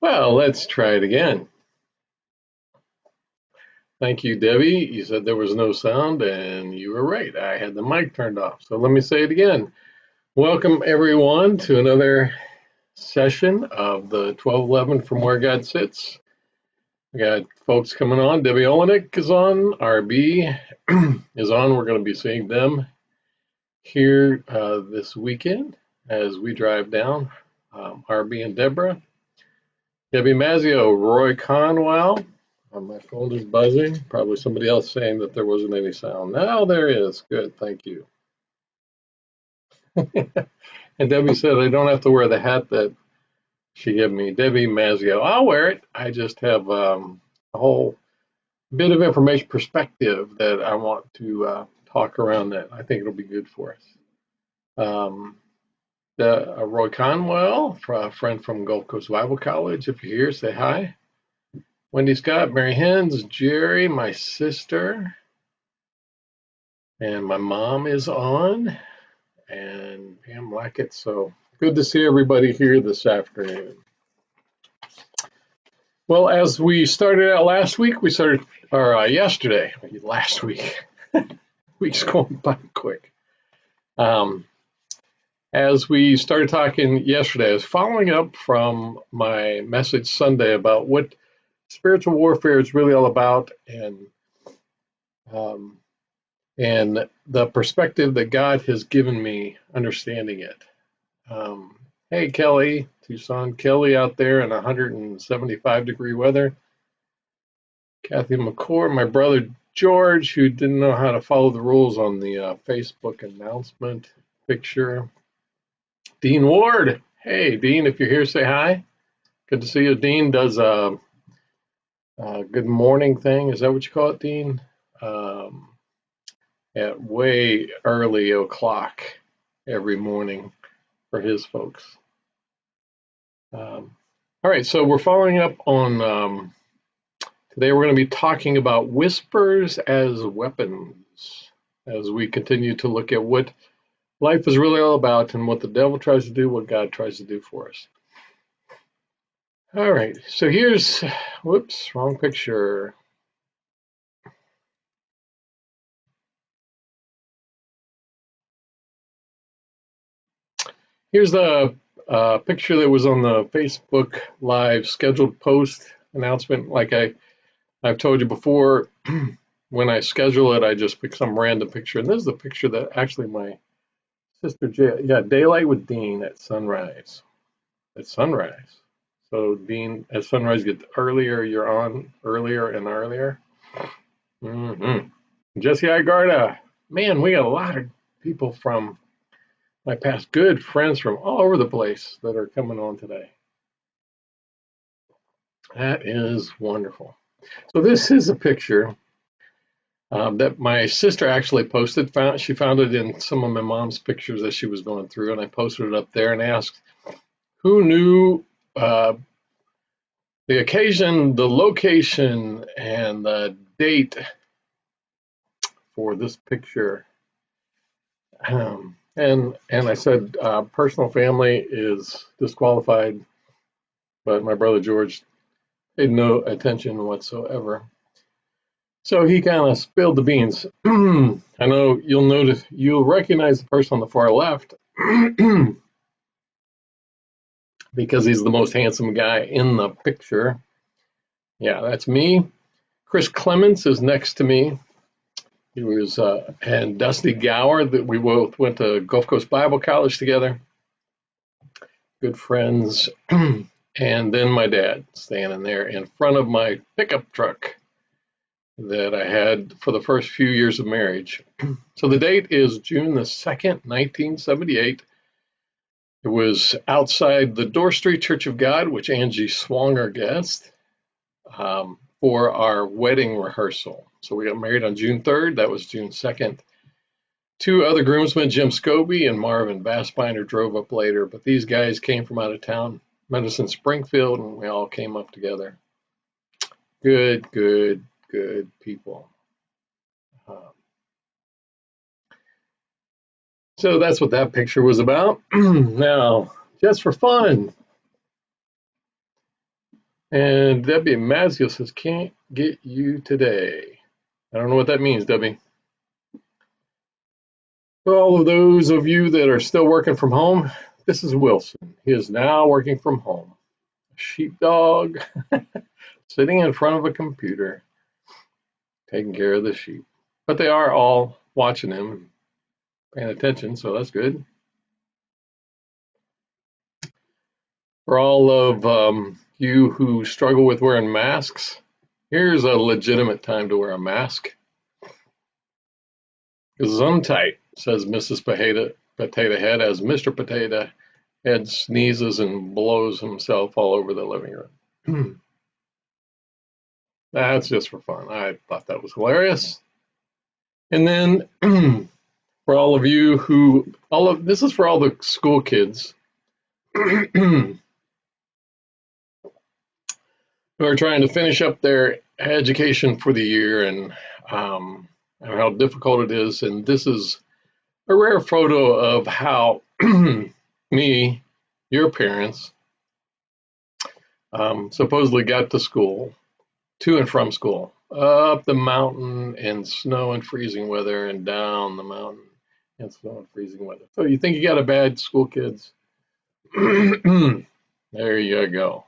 Well, let's try it again. Thank you, Debbie. You said there was no sound, and you were right. I had the mic turned off. So let me say it again. Welcome, everyone, to another session of the 1211 From Where God Sits. We got folks coming on. Debbie Olenek is on. RB is on. We're going to be seeing them here this weekend as we drive down. RB and Deborah. Debbie Mazzio, Roy Conwell. My phone is buzzing. Probably somebody else saying that there wasn't any sound. Now there is. Good, thank you. And Debbie said I don't have to wear the hat that she gave me. Debbie Mazzio, I'll wear it. I just have a whole bit of information perspective that I want to talk around that. I think it'll be good for us. Roy Conwell, a friend from Gulf Coast Bible College. If you're here, say hi. Wendy Scott, Mary Hens, Jerry, my sister, and my mom is on, and Pam Lackett. So good to see everybody here this afternoon. Well, as we started out last week, yesterday, last week, week's going by quick. As we started talking yesterday, I was following up from my message Sunday about what spiritual warfare is really all about, and the perspective that God has given me understanding it. Hey, Kelly, Tucson, Kelly out there in 175-degree weather. Kathy McCord, my brother George, who didn't know how to follow the rules on the Facebook announcement picture. Dean Ward, hey, Dean, if you're here, say hi. Good to see you. Dean does a good morning thing. Is that what you call it, Dean? At way early o'clock every morning for his folks. All right, so we're following up on today. We're going to be talking about whispers as weapons as we continue to look at what life is really all about and what the devil tries to do, what God tries to do for us. All right, so here's, whoops, wrong picture. Here's the picture that was on the Facebook Live scheduled post announcement. Like I've told you before, when I schedule it, I just pick some random picture. And this is the picture that actually my sister, Daylight with Dean at sunrise. At sunrise. So Dean, at sunrise, get earlier, you're on earlier and earlier. Jesse Igarda, man, we got a lot of people from my past, good friends from all over the place that are coming on today. That is wonderful. So this is a picture that my sister actually posted. She found it in some of my mom's pictures as she was going through, and I posted it up there and asked who knew the occasion, the location, and the date for this picture. And I said personal family is disqualified, but my brother George paid no attention whatsoever. So he kind of spilled the beans. I know you'll recognize the person on the far left because he's the most handsome guy in the picture. Yeah, that's me. Chris Clements is next to me. He was, and Dusty Gower, that we both went to Gulf Coast Bible College together. Good friends. And then my dad standing there in front of my pickup truck that I had for the first few years of marriage. So the date is June the 2nd, 1978. It was outside the Door Street Church of God, which Angie swung our guest, for our wedding rehearsal. So we got married on June 3rd. That was June 2nd. Two other groomsmen, Jim Scobie and Marvin Bassbinder, drove up later, but these guys came from out of town, Medicine Springfield, and we all came up together. Good people. So that's what that picture was about. Now, just for fun, And Debbie Mazio says, can't get you today. I don't know what that means, Debbie. For all of those of you that are still working from home, this is Wilson. He is now working from home. A sheepdog sitting in front of a computer, taking care of the sheep. But they are all watching him, paying attention, so that's good. For all of you who struggle with wearing masks, here's a legitimate time to wear a mask. Gesundheit, says Mrs. Potato Head as Mr. Potato Head sneezes and blows himself all over the living room. That's just for fun. I thought that was hilarious. And then for all of you who, this is for all the school kids who are trying to finish up their education for the year and how difficult it is. And this is a rare photo of how me, your parents, supposedly got to school, to and from school, up the mountain in snow and freezing weather and down the mountain in snow and freezing weather. So you think you got a bad school, kids? There you go.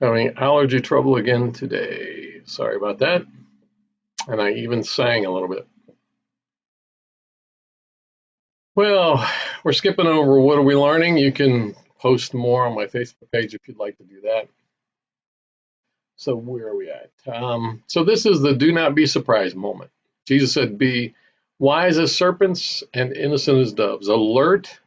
Having allergy trouble again today. Sorry about that. And I even sang a little bit. Well, we're skipping over what are we learning. You can post more on my Facebook page if you'd like to do that. So where are we at? So this is the do not be surprised moment. Jesus said, be wise as serpents and innocent as doves. Alert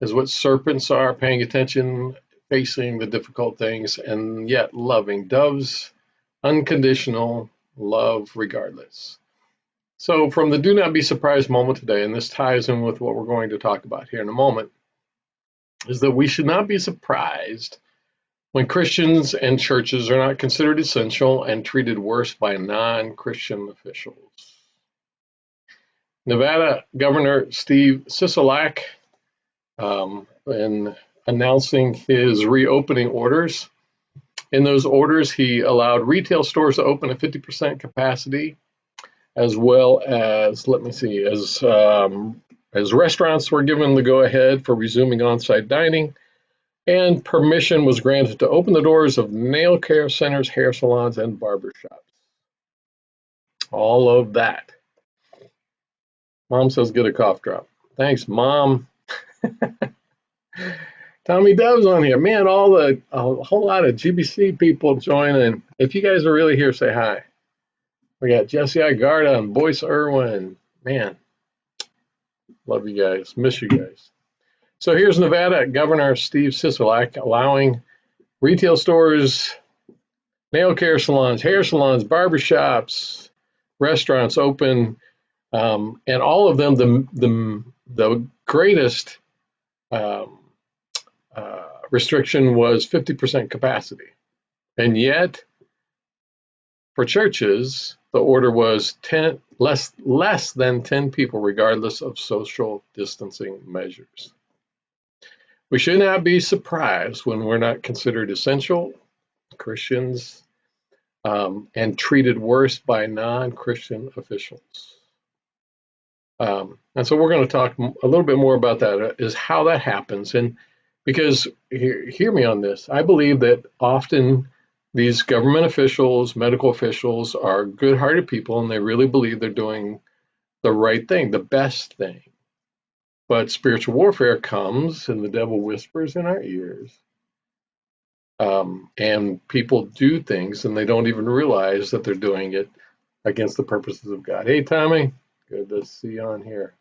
is what serpents are, paying attention, facing the difficult things, and yet loving. Doves, unconditional love regardless. So from the do not be surprised moment today, and this ties in with what we're going to talk about here in a moment, is that we should not be surprised when Christians and churches are not considered essential and treated worse by non-Christian officials. Nevada Governor Steve Sisolak, in announcing his reopening orders, in those orders he allowed retail stores to open at 50% capacity, as well as, as restaurants were given the go-ahead for resuming on-site dining, and permission was granted to open the doors of nail care centers, hair salons, and barbershops. All of that. Mom says get a cough drop. Thanks, Mom. Tommy Dove's on here. Man, a whole lot of GBC people joining. If you guys are really here, say hi. We got Jesse Igarda and Boyce Irwin. Man, love you guys. Miss you guys. So here's Nevada Governor Steve Sisolak allowing retail stores, nail care salons, hair salons, barbershops, restaurants open, and all of them, the greatest restriction was 50% capacity. And yet, for churches, the order was less than 10 people, regardless of social distancing measures. We should not be surprised when we're not considered essential Christians and treated worse by non-Christian officials. And so we're going to talk a little bit more about that, is how that happens. And because, hear me on this, I believe that often these government officials, medical officials are good-hearted people, and they really believe they're doing the right thing, the best thing. But spiritual warfare comes, and the devil whispers in our ears. And people do things, and they don't even realize that they're doing it against the purposes of God. Hey, Tommy, good to see you on here.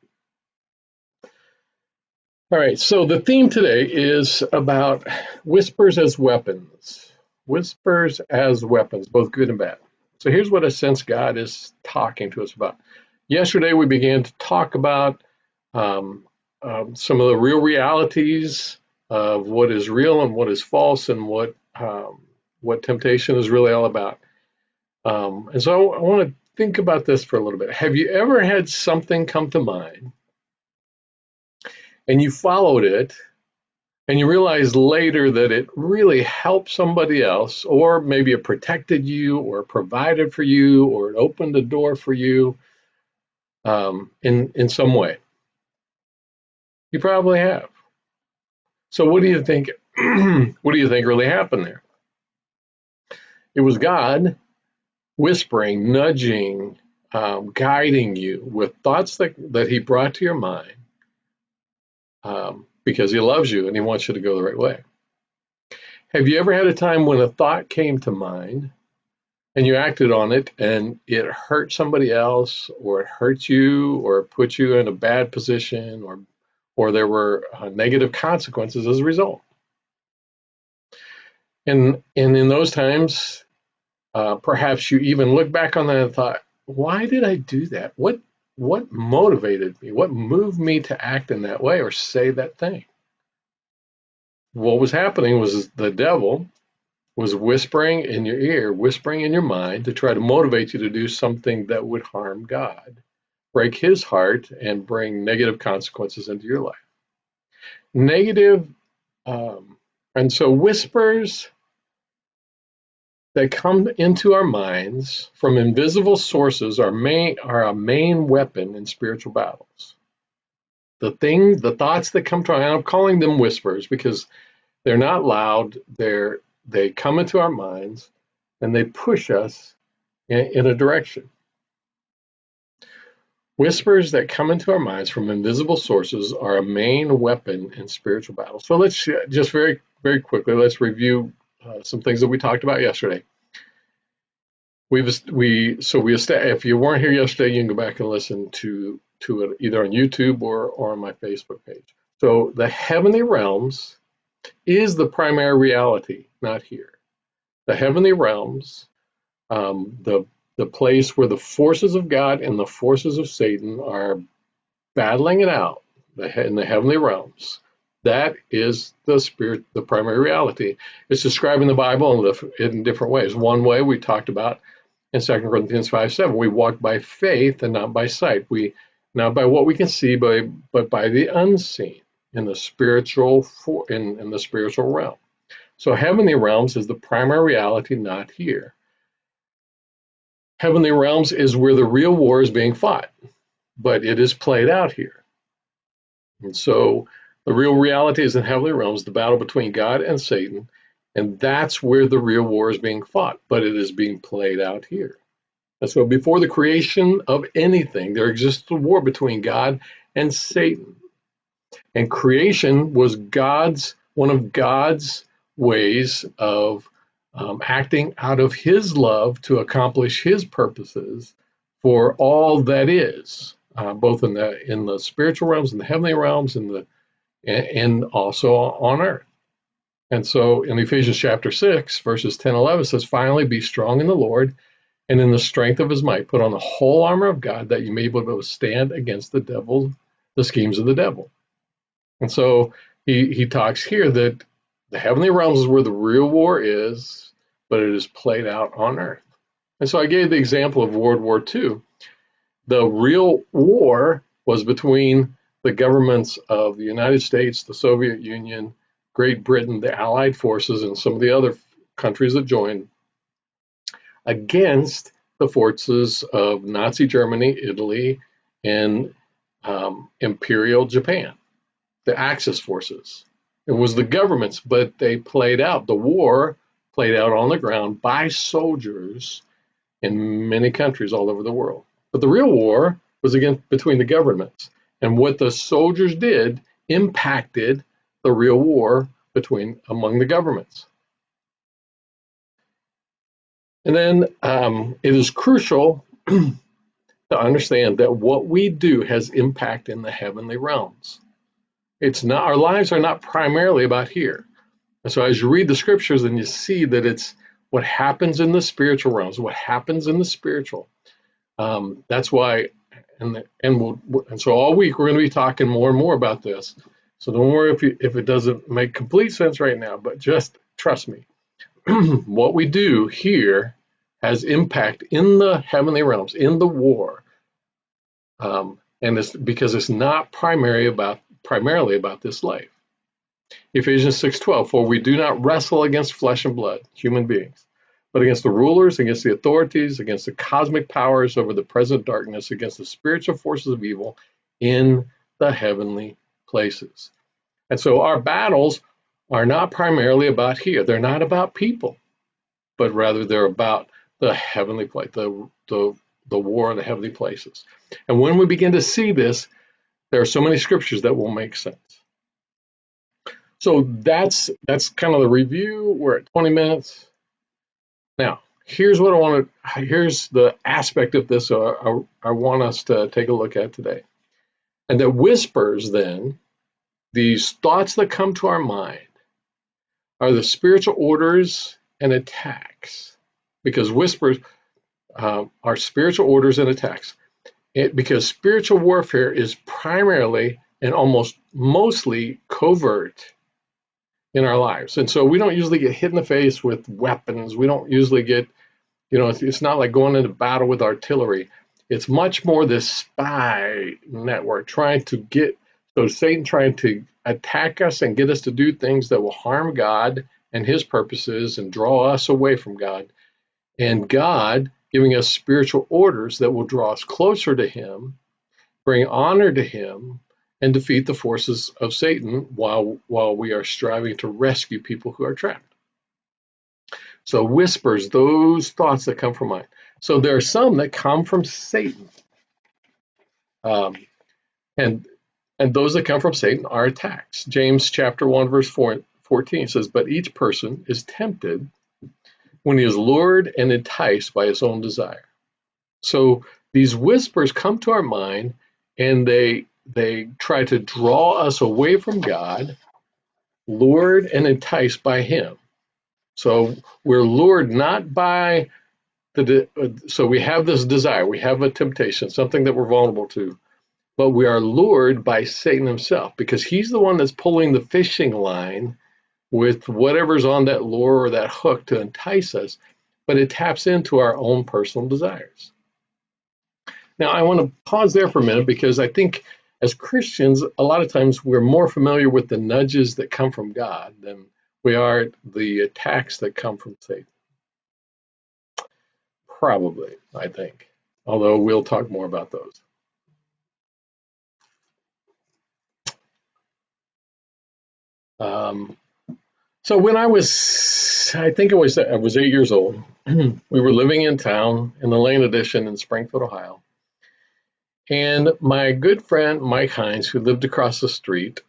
All right, so the theme today is about whispers as weapons. Whispers as weapons, both good and bad. So here's what I sense God is talking to us about. Yesterday, we began to talk about some of the real realities of what is real and what is false, and what temptation is really all about. And so I want to think about this for a little bit. Have you ever had something come to mind and you followed it and you realize later that it really helped somebody else, or maybe it protected you or provided for you or it opened a door for you in some way? You probably have. So what do you think? What do you think really happened there? It was God whispering, nudging, guiding you with thoughts that He brought to your mind because He loves you and He wants you to go the right way. Have you ever had a time when a thought came to mind and you acted on it and it hurt somebody else, or it hurt you, or it put you in a bad position, or there were negative consequences as a result? And in those times, perhaps you even look back on that and thought, why did I do that? What motivated me? What moved me to act in that way or say that thing? What was happening was the devil was whispering in your ear, whispering in your mind to try to motivate you to do something that would harm God, break His heart, and bring negative consequences into your life. Negative, and so whispers that come into our minds from invisible sources are a main weapon in spiritual battles. The thoughts that come to our mind, I'm calling them whispers because they're not loud. They come into our minds and they push us in a direction. Whispers that come into our minds from invisible sources are a main weapon in spiritual battles. So let's just very, very quickly, let's review some things that we talked about yesterday. If you weren't here yesterday, you can go back and listen to it either on YouTube or on my Facebook page. So the heavenly realms is the primary reality, not here. The heavenly realms, the place where the forces of God and the forces of Satan are battling it out in the heavenly realms. That is the primary reality. It's described in the Bible in different ways. One way we talked about in 2 Corinthians 5:7, we walk by faith and not by sight. Not by what we can see, but by the unseen in the spiritual in the spiritual realm. So heavenly realms is the primary reality, not here. Heavenly realms is where the real war is being fought, but it is played out here. And so the real reality is in heavenly realms, the battle between God and Satan, and that's where the real war is being fought, but it is being played out here. And so before the creation of anything, there existed a war between God and Satan. And creation was one of God's ways of acting out of His love to accomplish His purposes for all that is, both in the spiritual realms, in the heavenly realms, and also on earth. And so in Ephesians chapter 6, verses 10-11 says, "Finally, be strong in the Lord and in the strength of His might. Put on the whole armor of God that you may be able to stand against the schemes of the devil." And so he talks here that the heavenly realms is where the real war is, but it is played out on earth. And so I gave the example of World War II. The real war was between the governments of the United States, the Soviet Union, Great Britain, the Allied forces, and some of the other countries that joined against the forces of Nazi Germany, Italy, and Imperial Japan, the Axis forces. It was the governments, but the war played out on the ground by soldiers in many countries all over the world. But the real war was between the governments. And what the soldiers did impacted the real war among the governments. And then it is crucial to understand that what we do has impact in the heavenly realms. Our lives are not primarily about here. And so as you read the scriptures and you see that it's what happens in the spiritual realms, what happens in the spiritual. That's why, and so all week we're going to be talking more and more about this. So don't worry if it doesn't make complete sense right now, but just trust me. What we do here has impact in the heavenly realms, in the war. And it's because it's not primarily about this life. Ephesians 6:12, for we do not wrestle against flesh and blood, human beings, but against the rulers, against the authorities, against the cosmic powers over the present darkness, against the spiritual forces of evil in the heavenly places. And so our battles are not primarily about here. They're not about people, but rather they're about the heavenly place, the war in the heavenly places. And when we begin to see this, there are so many scriptures that will make sense. So that's kind of the review. We're at 20 minutes. Now, here's what here's the aspect of this I want us to take a look at today. And that whispers then, these thoughts that come to our mind, are the spiritual orders and attacks. Because whispers are spiritual orders and attacks. Because spiritual warfare is primarily and almost mostly covert in our lives. And so we don't usually get hit in the face with weapons. We don't usually get, it's not like going into battle with artillery. It's much more this spy network so Satan trying to attack us and get us to do things that will harm God and his purposes and draw us away from God. And God giving us spiritual orders that will draw us closer to him, bring honor to him, and defeat the forces of Satan while we are striving to rescue people who are trapped. So whispers, those thoughts that come from mind. So there are some that come from Satan. And those that come from Satan are attacks. James chapter 1, verse 14 says, but each person is tempted when he is lured and enticed by his own desire. So these whispers come to our mind, and they try to draw us away from God, lured and enticed by him. So we're lured not by so we have this desire, we have a temptation, something that we're vulnerable to, but we are lured by Satan himself, because he's the one that's pulling the fishing line with whatever's on that lure or that hook to entice us, but it taps into our own personal desires. Now, I want to pause there for a minute, because I think as Christians, a lot of times we're more familiar with the nudges that come from God than we are the attacks that come from Satan. Probably, I think, although we'll talk more about those. So when I was 8 years old, we were living in town in the Lane Edition in Springfield, Ohio. And my good friend, Mike Hines, who lived across the street,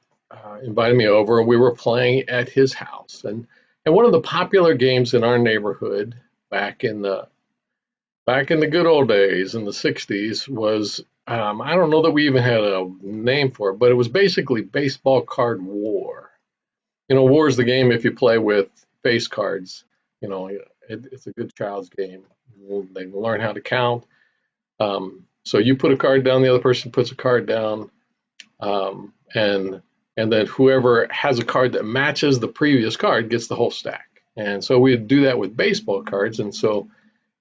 invited me over, and we were playing at his house. And one of the popular games in our neighborhood back in the good old days in the 60s was, I don't know that we even had a name for it, but it was basically baseball card war. War is the game if you play with face cards. It's a good child's game. They learn how to count. So you put a card down, the other person puts a card down, and then whoever has a card that matches the previous card gets the whole stack. And so we do that with baseball cards. And so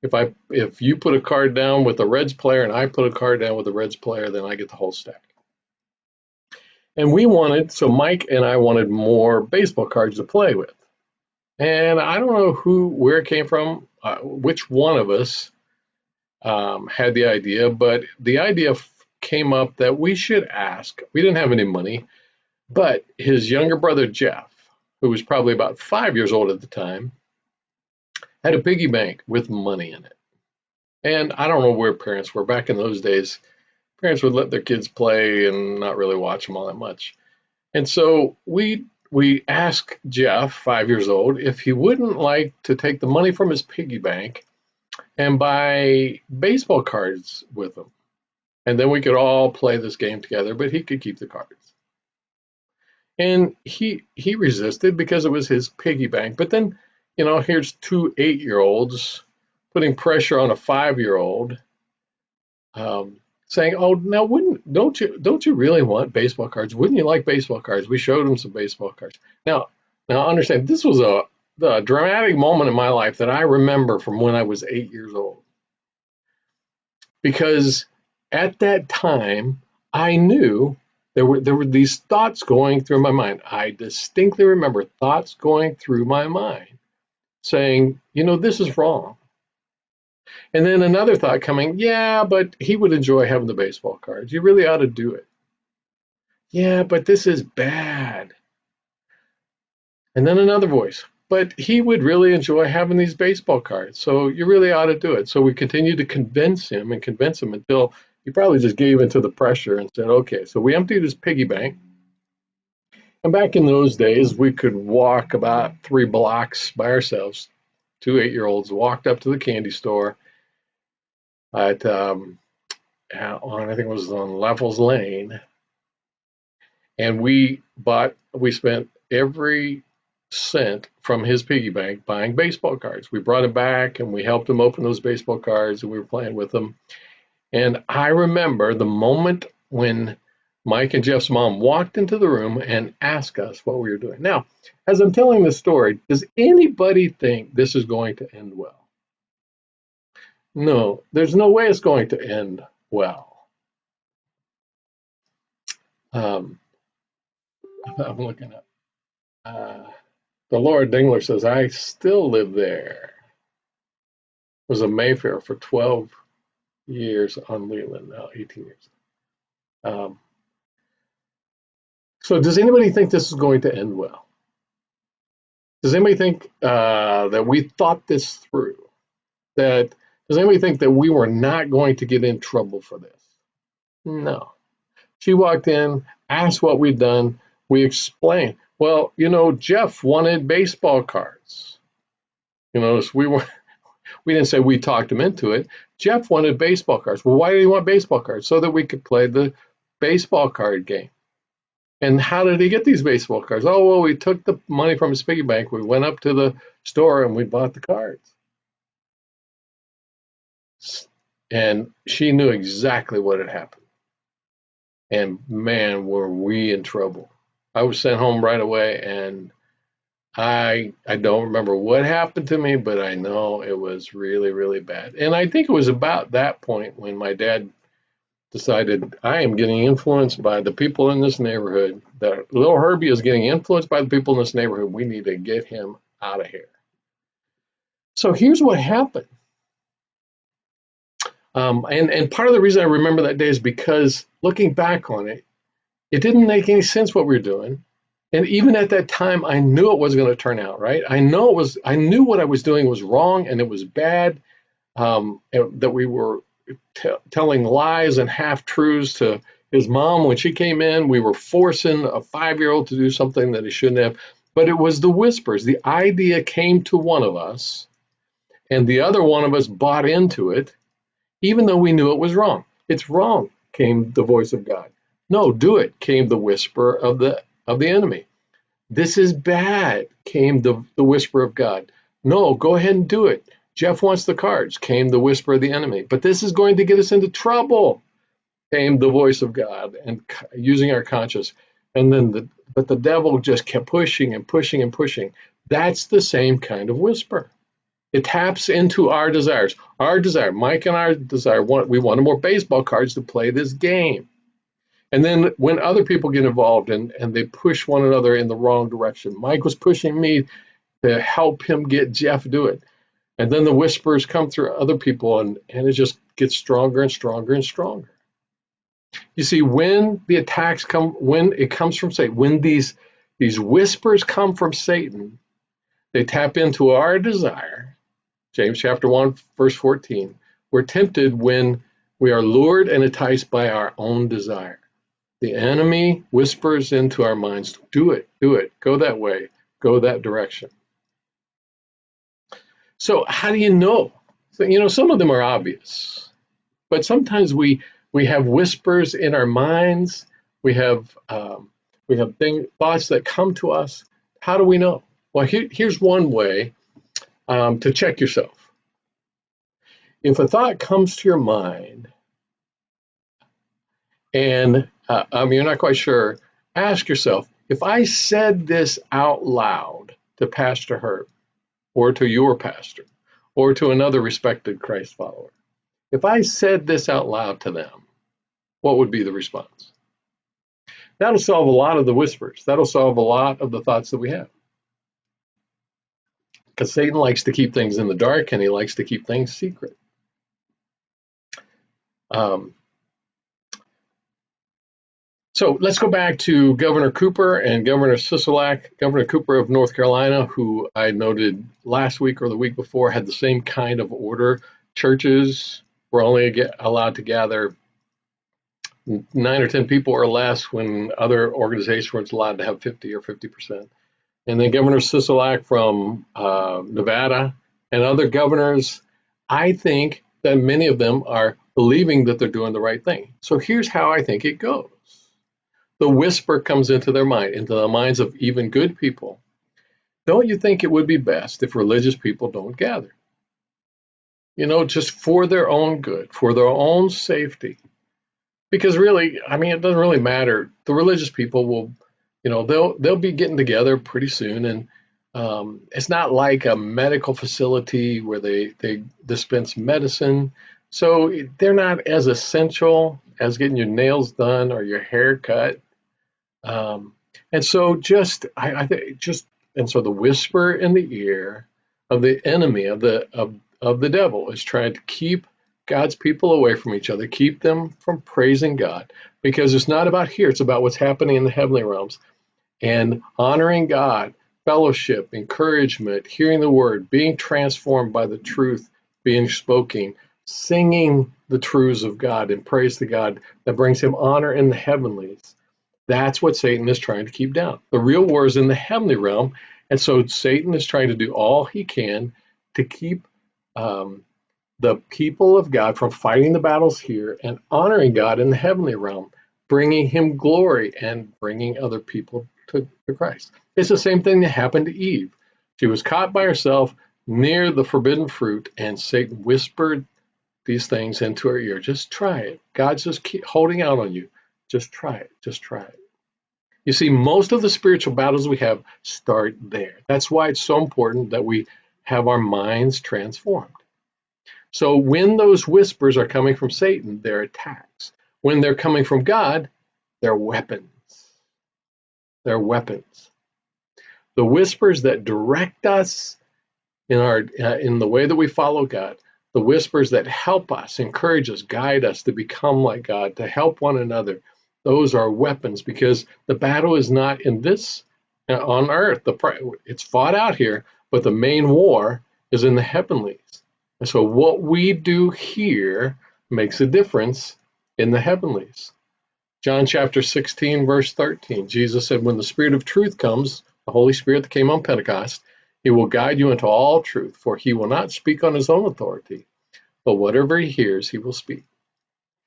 if you put a card down with the Reds player and I put a card down with the Reds player, then I get the whole stack. And so Mike and I wanted more baseball cards to play with. And I don't know where it came from, which one of us had the idea, but the idea came up that we should ask. We didn't have any money, but his younger brother, Jeff, who was probably about 5 years old at the time, had a piggy bank with money in it. And I don't know where parents were. Back in those days, parents would let their kids play and not really watch them all that much. And so we asked Jeff, 5 years old, if he wouldn't like to take the money from his piggy bank and buy baseball cards with them. And then we could all play this game together, but he could keep the cards. And he resisted because it was his piggy bank. But then, here's 2 8-year-olds putting pressure on a 5-year-old, saying, "Oh, now don't you really want baseball cards? Wouldn't you like baseball cards?" We showed him some baseball cards. Now understand, this was the dramatic moment in my life that I remember from when I was 8 years old. Because at that time, I knew there were these thoughts going through my mind. I distinctly remember thoughts going through my mind saying, this is wrong. And then another thought coming, yeah, but he would enjoy having the baseball cards. You really ought to do it. Yeah, but this is bad. And then another voice, but he would really enjoy having these baseball cards. So you really ought to do it. So we continued to convince him until he probably just gave into the pressure and said, okay. So we emptied his piggy bank. And back in those days, we could walk about 3 blocks by ourselves. 2 8-year-olds walked up to the candy store at I think it was on Leffels Lane, and we spent every cent from his piggy bank buying baseball cards. We brought him back and we helped him open those baseball cards and we were playing with them. And I remember the moment when Mike and Jeff's mom walked into the room and asked us what we were doing. Now, as I'm telling this story, does anybody think this is going to end well? No, there's no way it's going to end well. I'm looking at the Laura Dingler says, I still live there. Was a Mayfair for 12 years on Leland, now 18 years. So does anybody think this is going to end well? Does anybody think that we thought this through? Does anybody think that we were not going to get in trouble for this? No. She walked in, asked what we'd done. We explained. Well, Jeff wanted baseball cards. So we didn't say we talked him into it. Jeff wanted baseball cards. Well, why did he want baseball cards? So that we could play the baseball card game. And how did he get these baseball cards? Oh, well, we took the money from his piggy bank. We went up to the store and we bought the cards. And she knew exactly what had happened. And man, were we in trouble. I was sent home right away, and I don't remember what happened to me, but I know it was really, really bad. And I think it was about that point when my dad decided, I am getting influenced by the people in this neighborhood. That little Herbie is getting influenced by the people in this neighborhood. We need to get him out of here. So here's what happened. And part of the reason I remember that day is because looking back on it, it didn't make any sense what we were doing. And even at that time, I knew it wasn't going to turn out right. I knew what I was doing was wrong and it was bad, that we were telling lies and half-truths to his mom. When she came in, we were forcing a 5-year-old to do something that he shouldn't have. But it was the whispers. The idea came to one of us, and the other one of us bought into it, even though we knew it was wrong. It's wrong, came the voice of God. No, do it, came the whisper of the enemy. This is bad, came the whisper of God. No, go ahead and do it. Jeff wants the cards, came the whisper of the enemy. But this is going to get us into trouble, came the voice of God, and using our conscience. And then but the devil just kept pushing and pushing and pushing. That's the same kind of whisper. It taps into our desires. Our desire, Mike and our desire, we wanted more baseball cards to play this game. And then when other people get involved and they push one another in the wrong direction, Mike was pushing me to help him get Jeff do it. And then the whispers come through other people and it just gets stronger and stronger and stronger. You see, when the attacks come, when it comes from Satan, when these whispers come from Satan, they tap into our desire. James chapter 1, verse 14. We're tempted when we are lured and enticed by our own desire. The enemy whispers into our minds, do it, go that way, go that direction. So how do you know? So, some of them are obvious, but sometimes we have whispers in our minds. We have thoughts that come to us. How do we know? Well, here's one way to check yourself. If a thought comes to your mind and you're not quite sure, ask yourself, if I said this out loud to Pastor Herb, or to your pastor or to another respected Christ follower, if I said this out loud to them, what would be the response? That'll solve a lot of the whispers. That'll solve a lot of the thoughts that we have. Because Satan likes to keep things in the dark and he likes to keep things secret. So let's go back to Governor Cooper and Governor Sisolak. Governor Cooper of North Carolina, who I noted last week or the week before, had the same kind of order. Churches were only allowed to gather 9 or 10 people or less, when other organizations were allowed to have 50 or 50%. And then Governor Sisolak from Nevada and other governors, I think that many of them are believing that they're doing the right thing. So here's how I think it goes. The whisper comes into their mind, into the minds of even good people. Don't you think it would be best if religious people don't gather? You know, just for their own good, for their own safety. Because really, I mean, it doesn't really matter. The religious people will, you know, they'll be getting together pretty soon, and it's not like a medical facility where they dispense medicine, so they're not as essential as getting your nails done or your hair cut. And so I think and so the whisper in the ear of the enemy of the devil is trying to keep God's people away from each other, keep them from praising God, because it's not about here, it's about what's happening in the heavenly realms. And honoring God, fellowship, encouragement, hearing the word, being transformed by the truth being spoken, singing the truths of God and praise to God that brings him honor in the heavenlies. That's what Satan is trying to keep down. The real war is in the heavenly realm, and so Satan is trying to do all he can to keep the people of God from fighting the battles here and honoring God in the heavenly realm, bringing him glory and bringing other people to Christ. It's the same thing that happened to Eve. She was caught by herself near the forbidden fruit, and Satan whispered these things into her ear. Just try it. God's just holding out on you. Just try it. Just try it. You see, most of the spiritual battles we have start there. That's why it's so important that we have our minds transformed. So when those whispers are coming from Satan, they're attacks. When they're coming from God, they're weapons. They're weapons. The whispers that direct us in the way that we follow God, the whispers that help us, encourage us, guide us to become like God, to help one another, those are weapons, because the battle is not in this on earth. It's fought out here, but the main war is in the heavenlies. And so what we do here makes a difference in the heavenlies. John chapter 16, verse 13, Jesus said, when the Spirit of truth comes, the Holy Spirit that came on Pentecost, he will guide you into all truth, for he will not speak on his own authority, but whatever he hears, he will speak.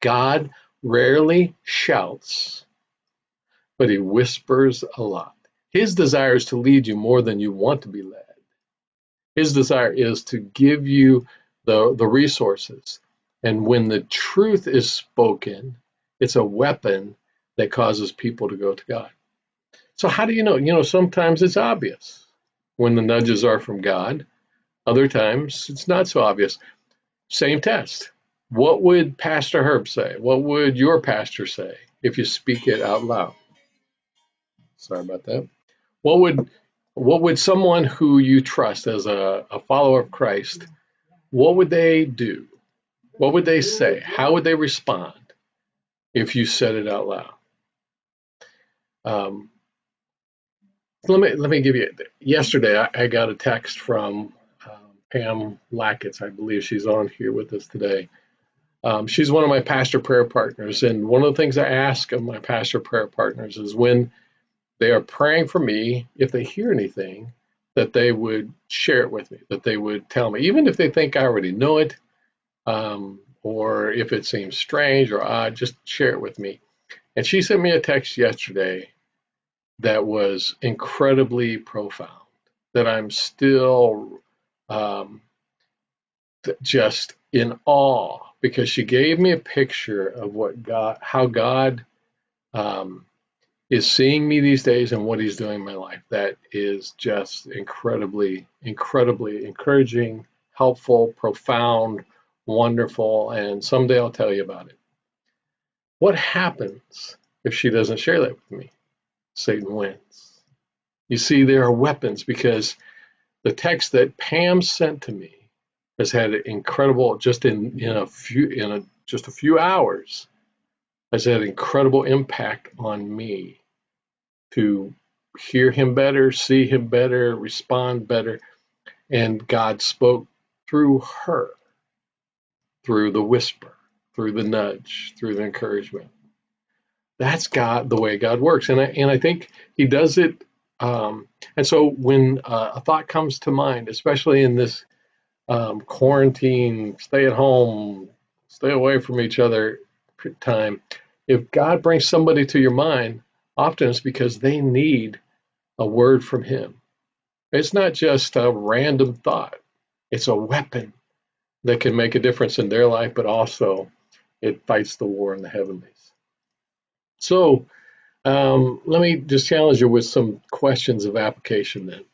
God rarely shouts, but he whispers a lot. His desire is to lead you more than you want to be led. His desire is to give you the resources. And when the truth is spoken, it's a weapon that causes people to go to God. So how do you know? You know, sometimes it's obvious when the nudges are from God. Other times it's not so obvious. Same test. What would Pastor Herb say? What would your pastor say if you speak it out loud? Sorry about that. What would someone who you trust as a follower of Christ, what would they do? What would they say? How would they respond if you said it out loud? Let me give you. Yesterday, I got a text from Pam Lackett. I believe she's on here with us today. She's one of my pastor prayer partners, and one of the things I ask of my pastor prayer partners is when they are praying for me, if they hear anything, that they would share it with me, that they would tell me, even if they think I already know it, or if it seems strange or odd, just share it with me. And she sent me a text yesterday that was incredibly profound, that I'm still just in awe, because she gave me a picture of how God is seeing me these days and what he's doing in my life. That is just incredibly, incredibly encouraging, helpful, profound, wonderful, and someday I'll tell you about it. What happens if she doesn't share that with me? Satan wins. You see, there are weapons because the text that Pam sent to me has had incredible, just just a few hours, has had incredible impact on me to hear him better, see him better, respond better. And God spoke through her, through the whisper, through the nudge, through the encouragement. That's God, the way God works. And I think he does it. And so when a thought comes to mind, especially in this quarantine, stay at home, stay away from each other time, if God brings somebody to your mind, often it's because they need a word from him. It's not just a random thought. It's a weapon that can make a difference in their life, but also it fights the war in the heavenlies. So let me just challenge you with some questions of application then.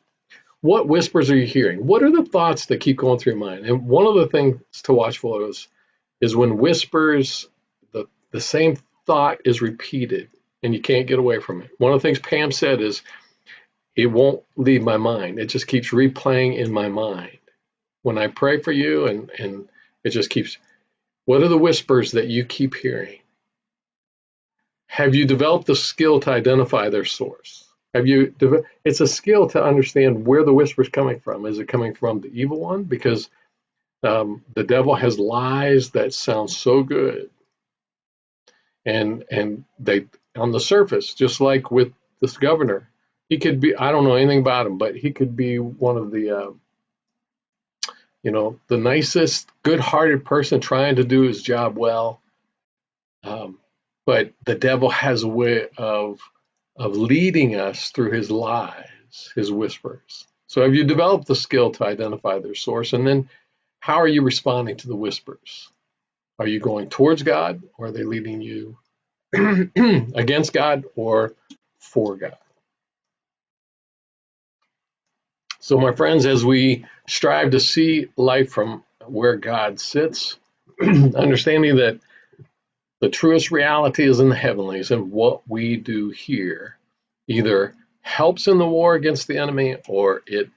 What whispers are you hearing? What are the thoughts that keep going through your mind? And one of the things to watch for is when whispers, the same thought is repeated and you can't get away from it. One of the things Pam said is, it won't leave my mind. It just keeps replaying in my mind. When I pray for you and it just keeps, what are the whispers that you keep hearing? Have you developed the skill to identify their source? It's a skill to understand where the whisper is coming from. Is it coming from the evil one? Because the devil has lies that sound so good. And they, on the surface, just like with this governor, he could be, I don't know anything about him, but he could be one of the, the nicest, good-hearted person trying to do his job well. But the devil has a way of leading us through his lies, his whispers. So have you developed the skill to identify their source? And then how are you responding to the whispers? Are you going towards God, or are they leading you against God or for God? So my friends, as we strive to see life from where God sits, understanding that the truest reality is in the heavenlies, and what we do here either helps in the war against the enemy or it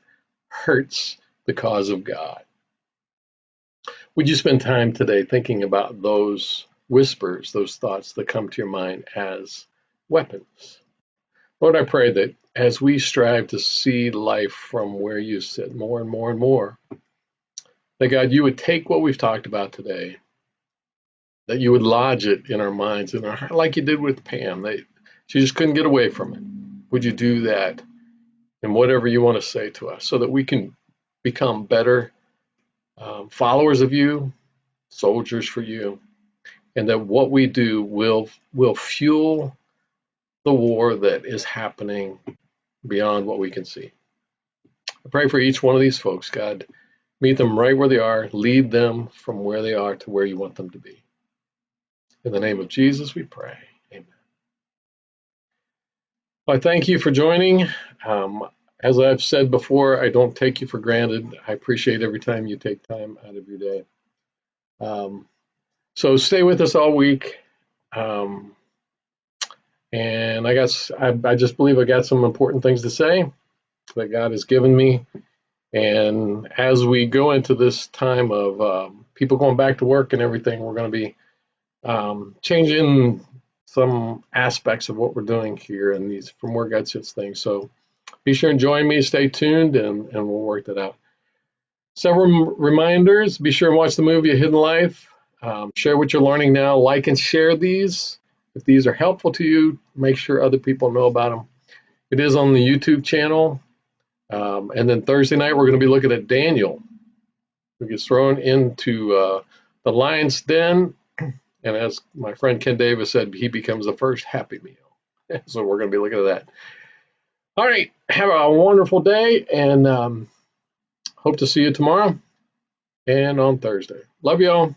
hurts the cause of God. Would you spend time today thinking about those whispers, those thoughts that come to your mind as weapons? Lord, I pray that as we strive to see life from where you sit more and more and more, that God, you would take what we've talked about today, that you would lodge it in our minds, in our heart, like you did with Pam. She just couldn't get away from it. Would you do that in whatever you want to say to us so that we can become better followers of you, soldiers for you, and that what we do will fuel the war that is happening beyond what we can see. I pray for each one of these folks, God. Meet them right where they are. Lead them from where they are to where you want them to be. In the name of Jesus, we pray. Amen. Well, I thank you for joining. As I've said before, I don't take you for granted. I appreciate every time you take time out of your day. So stay with us all week. And I just believe I got some important things to say that God has given me. And as we go into this time of people going back to work and everything, we're going to be changing some aspects of what we're doing here and these from where God sits things. So be sure and join me, stay tuned, and we'll work that out. Several reminders: be sure and watch the movie A Hidden Life. Share what you're learning now. Like and share these. If these are helpful to you, make sure other people know about them. It is on the YouTube channel. And then Thursday night, we're going to be looking at Daniel, who gets thrown into the lion's den. And as my friend Ken Davis said, he becomes the first Happy Meal. So we're going to be looking at that. All right. Have a wonderful day, and hope to see you tomorrow and on Thursday. Love you all.